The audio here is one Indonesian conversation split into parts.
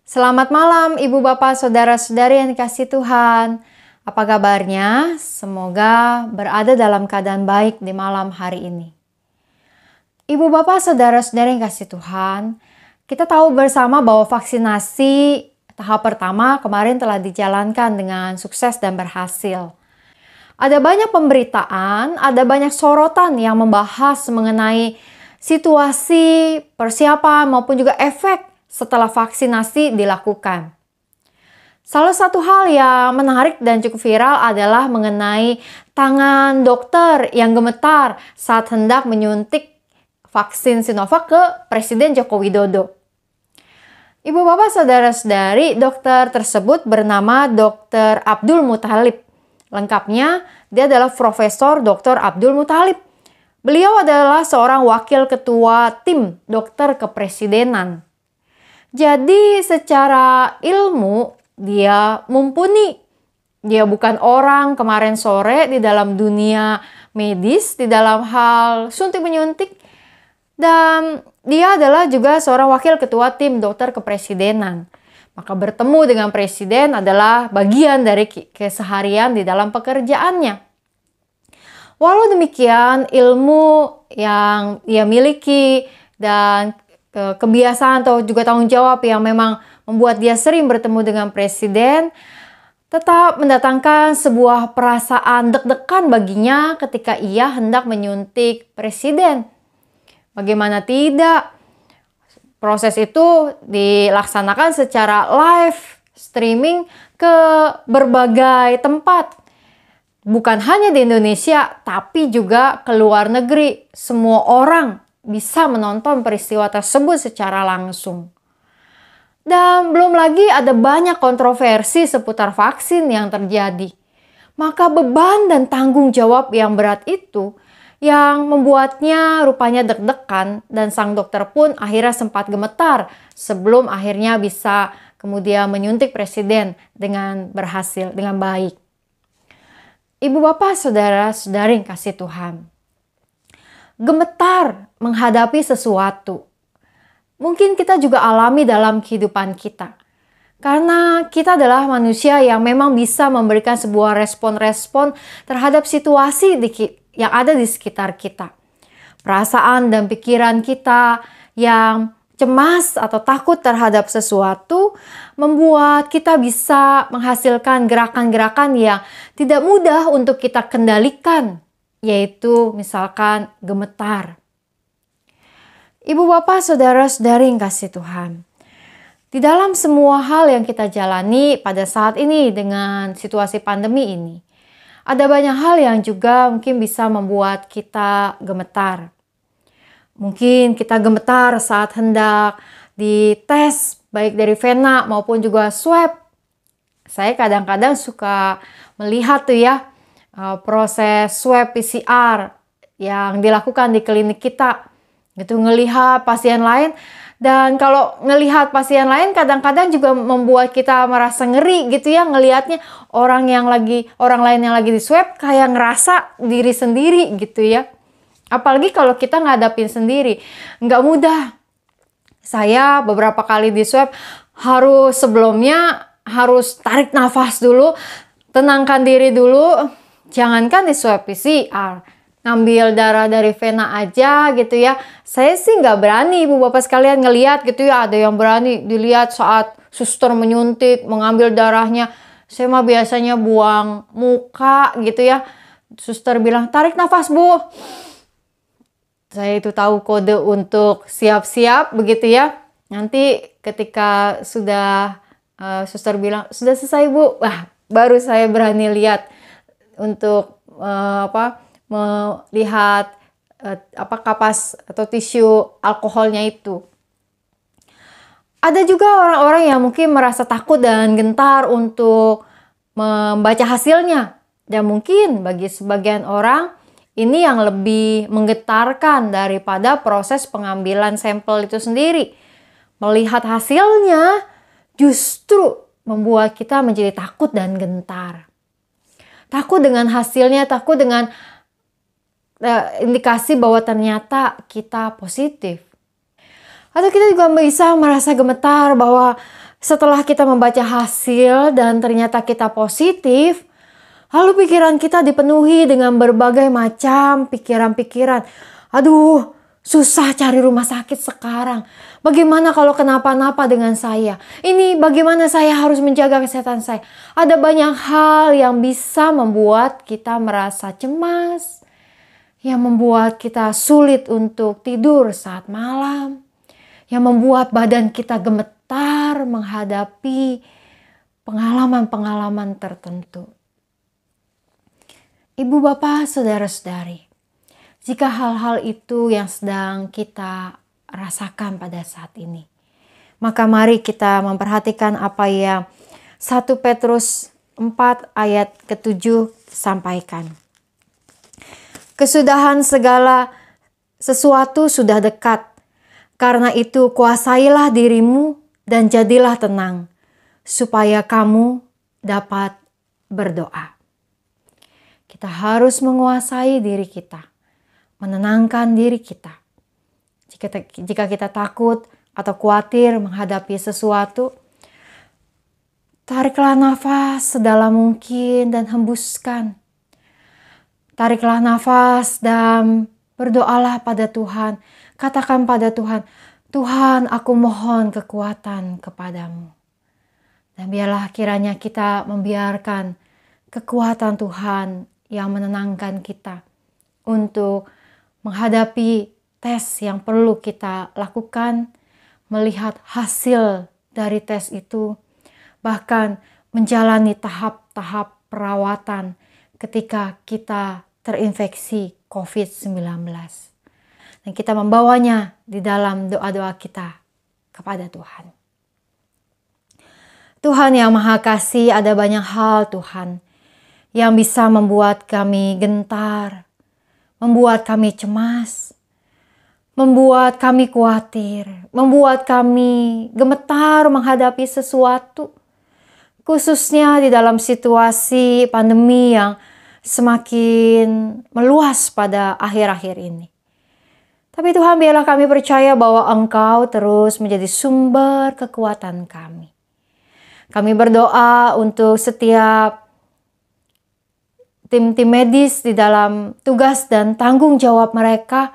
Selamat malam Ibu Bapak Saudara-saudari yang dikasihi Tuhan. Apa kabarnya? Semoga berada dalam keadaan baik di malam hari ini. Ibu Bapak Saudara-saudari yang dikasihi Tuhan, kita tahu bersama bahwa vaksinasi tahap pertama kemarin telah dijalankan dengan sukses dan berhasil. Ada banyak pemberitaan, ada banyak sorotan yang membahas mengenai situasi, persiapan maupun juga efek setelah vaksinasi dilakukan. Salah satu hal yang menarik dan cukup viral adalah mengenai tangan dokter yang gemetar saat hendak menyuntik vaksin Sinovac ke Presiden Joko Widodo. Ibu bapak saudara-saudari, dokter tersebut bernama Dr. Abdul Muthalib. Lengkapnya, dia adalah Profesor Dr. Abdul Muthalib. Beliau adalah seorang wakil ketua tim dokter kepresidenan. Jadi secara ilmu dia mumpuni. Dia bukan orang kemarin sore di dalam dunia medis, di dalam hal suntik menyuntik. Dan dia adalah juga seorang wakil ketua tim dokter kepresidenan. Maka bertemu dengan presiden adalah bagian dari keseharian di dalam pekerjaannya. Walau demikian, ilmu yang ia miliki dan kebiasaan atau juga tanggung jawab yang memang membuat dia sering bertemu dengan presiden tetap mendatangkan sebuah perasaan deg-degan baginya ketika ia hendak menyuntik presiden. Bagaimana tidak? Proses itu dilaksanakan secara live streaming ke berbagai tempat. Bukan hanya di Indonesia, tapi juga ke luar negeri. Semua orang bisa menonton peristiwa tersebut secara langsung. Dan belum lagi ada banyak kontroversi seputar vaksin yang terjadi. Maka beban dan tanggung jawab yang berat itu yang membuatnya rupanya deg-degan dan sang dokter pun akhirnya sempat gemetar sebelum akhirnya bisa kemudian menyuntik presiden dengan berhasil, dengan baik. Ibu bapak saudara-saudari yang kasih Tuhan. Gemetar menghadapi sesuatu. Mungkin kita juga alami dalam kehidupan kita. Karena kita adalah manusia yang memang bisa memberikan sebuah respon-respon terhadap situasi yang ada di sekitar kita. Perasaan dan pikiran kita yang cemas atau takut terhadap sesuatu membuat kita bisa menghasilkan gerakan-gerakan yang tidak mudah untuk kita kendalikan. Yaitu misalkan gemetar. Ibu bapak saudara-saudari yang kasih Tuhan. Di dalam semua hal yang kita jalani pada saat ini dengan situasi pandemi ini. Ada banyak hal yang juga mungkin bisa membuat kita gemetar. Mungkin kita gemetar saat hendak dites baik dari vena maupun juga swab. Saya kadang-kadang suka melihat tuh ya. Proses swab PCR yang dilakukan di klinik kita gitu, ngelihat pasien lain. Dan kalau ngelihat pasien lain kadang-kadang juga membuat kita merasa ngeri gitu ya, ngelihatnya orang lain yang lagi di swab kayak ngerasa diri sendiri gitu ya. Apalagi kalau kita ngadapin sendiri, nggak mudah. Saya beberapa kali di swab sebelumnya harus tarik nafas dulu, tenangkan diri dulu. Jangankan di swab PCR, ngambil darah dari vena aja gitu ya. Saya sih nggak berani ibu bapak sekalian ngelihat gitu ya. Ada yang berani dilihat saat suster menyuntik, mengambil darahnya. Saya mah biasanya buang muka gitu ya. Suster bilang, tarik nafas bu. Saya itu tahu kode untuk siap-siap begitu ya. Nanti ketika sudah suster bilang, sudah selesai bu. Wah, baru saya berani lihat. Untuk melihat kapas atau tisu alkoholnya itu. Ada juga orang-orang yang mungkin merasa takut dan gentar untuk membaca hasilnya. Dan mungkin bagi sebagian orang ini yang lebih menggetarkan daripada proses pengambilan sampel itu sendiri. Melihat hasilnya justru membuat kita menjadi takut dan gentar. Takut dengan hasilnya, takut dengan indikasi bahwa ternyata kita positif. Atau kita juga bisa merasa gemetar bahwa Setelah kita membaca hasil dan ternyata kita positif, lalu pikiran kita dipenuhi dengan berbagai macam pikiran-pikiran. Aduh, susah cari rumah sakit sekarang. Bagaimana kalau kenapa-napa dengan saya? Ini bagaimana saya harus menjaga kesehatan saya? Ada banyak hal yang bisa membuat kita merasa cemas, yang membuat kita sulit untuk tidur saat malam, yang membuat badan kita gemetar menghadapi pengalaman-pengalaman tertentu. Ibu, bapak, saudara-saudari, jika hal-hal itu yang sedang kita rasakan pada saat ini, maka mari kita memperhatikan apa yang 1 Petrus 4 ayat ke-7 sampaikan. Kesudahan segala sesuatu sudah dekat. Karena itu kuasailah dirimu dan jadilah tenang, supaya kamu dapat berdoa. Kita harus menguasai diri kita, menenangkan diri kita. Jika kita takut atau khawatir menghadapi sesuatu, tariklah nafas sedalam mungkin dan hembuskan. Tariklah nafas dan berdoalah pada Tuhan. Katakan pada Tuhan, Tuhan, aku mohon kekuatan kepadamu. Dan biarlah kiranya kita membiarkan kekuatan Tuhan yang menenangkan kita untuk menghadapi tes yang perlu kita lakukan, melihat hasil dari tes itu, bahkan menjalani tahap-tahap perawatan ketika kita terinfeksi COVID-19. Dan kita membawanya di dalam doa-doa kita kepada Tuhan. Tuhan yang Maha Kasih, ada banyak hal Tuhan yang bisa membuat kami gentar, membuat kami cemas, membuat kami khawatir, membuat kami gemetar menghadapi sesuatu. Khususnya di dalam situasi pandemi yang semakin meluas pada akhir-akhir ini. Tapi Tuhan, biarlah kami percaya bahwa Engkau terus menjadi sumber kekuatan kami. Kami berdoa untuk setiap tim-tim medis di dalam tugas dan tanggung jawab mereka.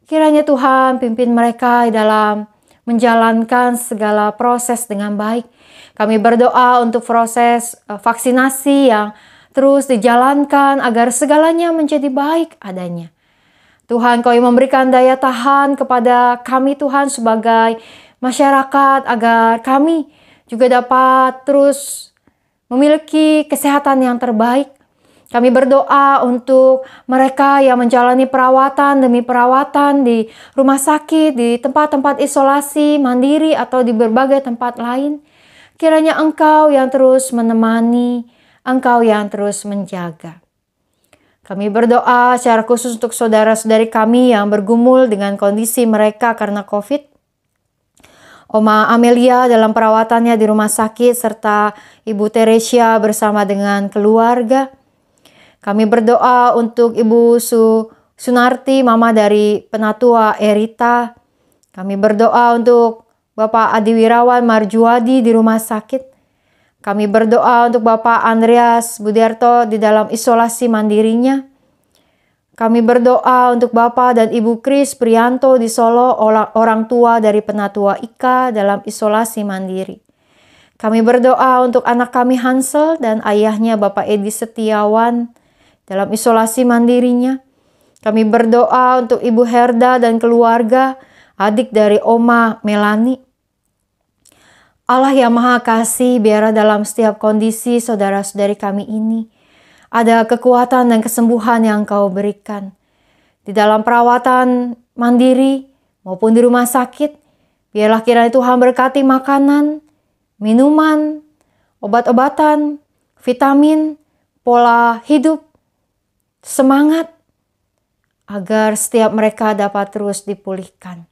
Kiranya Tuhan pimpin mereka dalam menjalankan segala proses dengan baik. Kami berdoa untuk proses vaksinasi yang terus dijalankan agar segalanya menjadi baik adanya. Tuhan, Kau yang memberikan daya tahan kepada kami Tuhan sebagai masyarakat agar kami juga dapat terus memiliki kesehatan yang terbaik. Kami berdoa untuk mereka yang menjalani perawatan demi perawatan di rumah sakit, di tempat-tempat isolasi mandiri atau di berbagai tempat lain. Kiranya Engkau yang terus menemani, Engkau yang terus menjaga. Kami berdoa secara khusus untuk saudara-saudari kami yang bergumul dengan kondisi mereka karena COVID. Oma Amelia dalam perawatannya di rumah sakit serta Ibu Teresia bersama dengan keluarga. Kami berdoa untuk Ibu Sunarti, mama dari penatua Erita. Kami berdoa untuk Bapak Adi Wirawan Marjuadi di rumah sakit. Kami berdoa untuk Bapak Andreas Budiarto di dalam isolasi mandirinya. Kami berdoa untuk Bapak dan Ibu Kris Prianto di Solo, orang tua dari penatua Ika dalam isolasi mandiri. Kami berdoa untuk anak kami Hansel dan ayahnya Bapak Edi Setiawan dalam isolasi mandirinya. Kami berdoa untuk Ibu Herda dan keluarga, adik dari Oma Melani. Allah yang Maha Kasih, biarlah dalam setiap kondisi saudara-saudari kami ini ada kekuatan dan kesembuhan yang Kau berikan. Di dalam perawatan mandiri maupun di rumah sakit, biarlah kiranya Tuhan berkati makanan, minuman, obat-obatan, vitamin, pola hidup, semangat, agar setiap mereka dapat terus dipulihkan.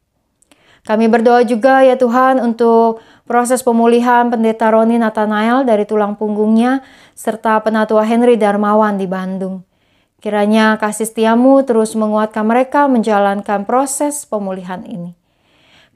Kami berdoa juga ya Tuhan untuk proses pemulihan Pendeta Roni Nathanael dari tulang punggungnya serta Penatua Henry Darmawan di Bandung. Kiranya kasih setiamu terus menguatkan mereka menjalankan proses pemulihan ini.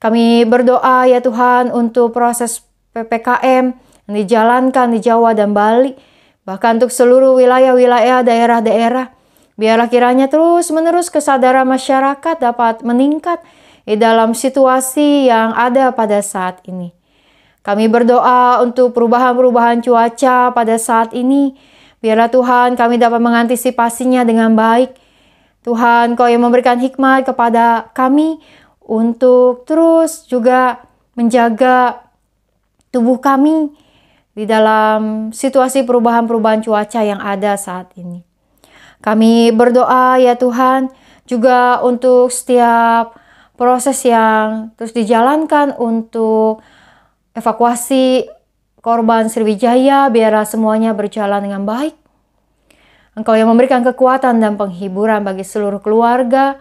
Kami berdoa ya Tuhan untuk proses PPKM yang dijalankan di Jawa dan Bali, bahkan untuk seluruh wilayah-wilayah daerah-daerah. Biarlah kiranya terus-menerus kesadaran masyarakat dapat meningkat di dalam situasi yang ada pada saat ini. Kami berdoa untuk perubahan-perubahan cuaca pada saat ini. Biarlah Tuhan kami dapat mengantisipasinya dengan baik. Tuhan, Kau yang memberikan hikmat kepada kami untuk terus juga menjaga tubuh kami di dalam situasi perubahan-perubahan cuaca yang ada saat ini. Kami berdoa ya Tuhan juga untuk setiap proses yang terus dijalankan untuk evakuasi korban Sriwijaya, biarlah semuanya berjalan dengan baik. Engkau yang memberikan kekuatan dan penghiburan bagi seluruh keluarga.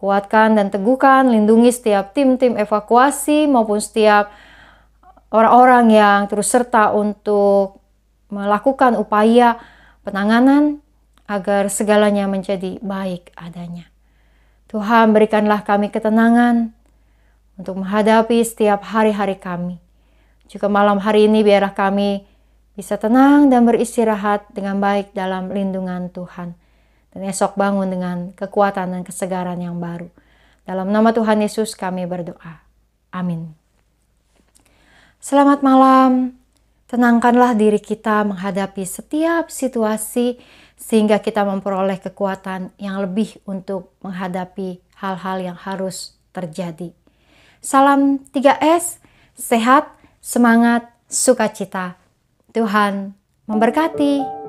Kuatkan dan teguhkan, lindungi setiap tim-tim evakuasi maupun setiap orang-orang yang terus serta untuk melakukan upaya penanganan agar segalanya menjadi baik adanya. Tuhan, berikanlah kami ketenangan untuk menghadapi setiap hari-hari kami. Juga malam hari ini biarlah kami bisa tenang dan beristirahat dengan baik dalam lindungan Tuhan. Dan esok bangun dengan kekuatan dan kesegaran yang baru. Dalam nama Tuhan Yesus kami berdoa. Amin. Selamat malam. Tenangkanlah diri kita menghadapi setiap situasi sehingga kita memperoleh kekuatan yang lebih untuk menghadapi hal-hal yang harus terjadi. Salam 3S, sehat, semangat, sukacita. Tuhan memberkati.